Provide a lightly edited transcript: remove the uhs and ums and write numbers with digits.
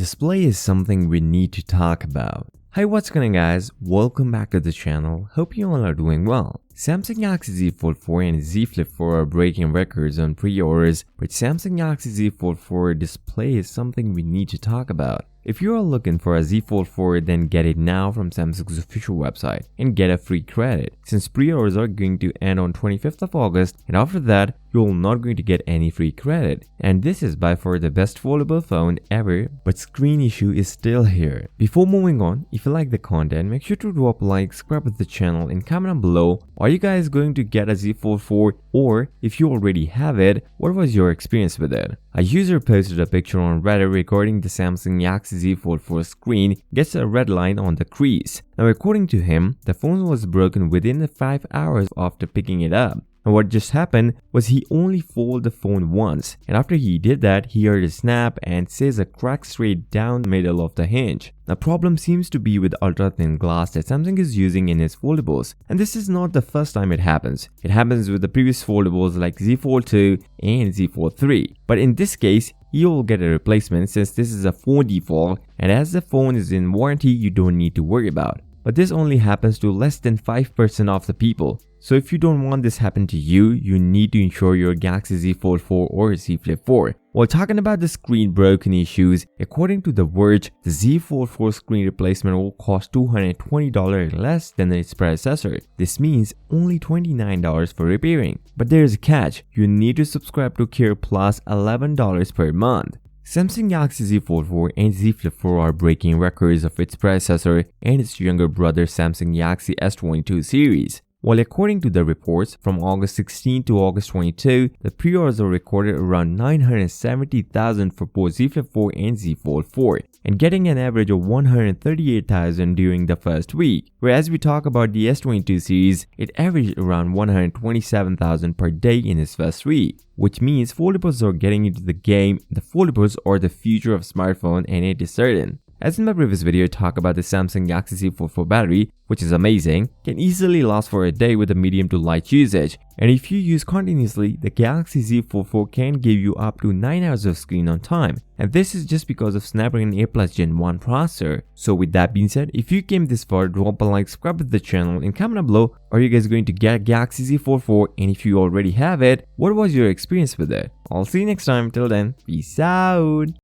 Display is something we need to talk about. Hi, what's going on guys? Welcome back to the channel. Hope you all are doing well. Samsung Galaxy Z Fold 4 and Z Flip 4 are breaking records on pre-orders, but Samsung Galaxy Z Fold 4 display is something we need to talk about. If you are looking for a Z Fold 4, then get it now from Samsung's official website and get a free credit, since pre-orders are going to end on 25th of August, and after that, you're not going to get any free credit. And this is by far the best foldable phone ever, but screen issue is still here. Before moving on, if you like the content, make sure to drop a like, subscribe to the channel, and comment down below. Are you guys going to get a Z Fold 4, or if you already have it, what was your experience with it? A user posted a picture on Reddit regarding the Samsung Galaxy Z Fold 4 screen gets a red line on the crease. Now according to him, the phone was broken within 5 hours after picking it up. And what just happened was he only folded the phone once, and after he did that, he heard a snap and says a crack straight down the middle of the hinge. The problem seems to be with ultra thin glass that Samsung is using in its foldables, and this is not the first time it happens. It happens with the previous foldables like Z Fold 2 and Z Fold 3. But in this case, you will get a replacement since this is a phone default, and as the phone is in warranty, you don't need to worry about. But this only happens to less than 5% of the people. So if you don't want this happen to you, you need to ensure your Galaxy Z Fold 4 or Z Flip 4. While talking about the screen broken issues, according to The Verge, the Z Fold 4 screen replacement will cost $220 less than its predecessor. This means only $29 for repairing. But there's a catch, you need to subscribe to Care Plus $11 per month. Samsung Galaxy Z Fold 4 and Z Flip 4 are breaking records of its predecessor and its younger brother Samsung Galaxy S22 series. While according to the reports, from August 16 to August 22, the pre-orders are recorded around 970,000 for both Z Flip 4 and Z Fold 4, and getting an average of 138,000 during the first week. Whereas we talk about the S22 series, it averaged around 127,000 per day in its first week, which means foldables are getting into the game. The foldables are the future of smartphone, and it is certain. As in my previous video, I talk about the Samsung Galaxy Z Fold 4 battery, which is amazing, can easily last for a day with a medium to light usage. And if you use continuously, the Galaxy Z Fold 4 can give you up to 9 hours of screen on time. And this is just because of Snapdragon 8 Plus Gen 1 processor. So with that being said, if you came this far, drop a like, subscribe to the channel, and comment down below, are you guys going to get a Galaxy Z Fold 4? And if you already have it, what was your experience with it? I'll see you next time. Till then, peace out.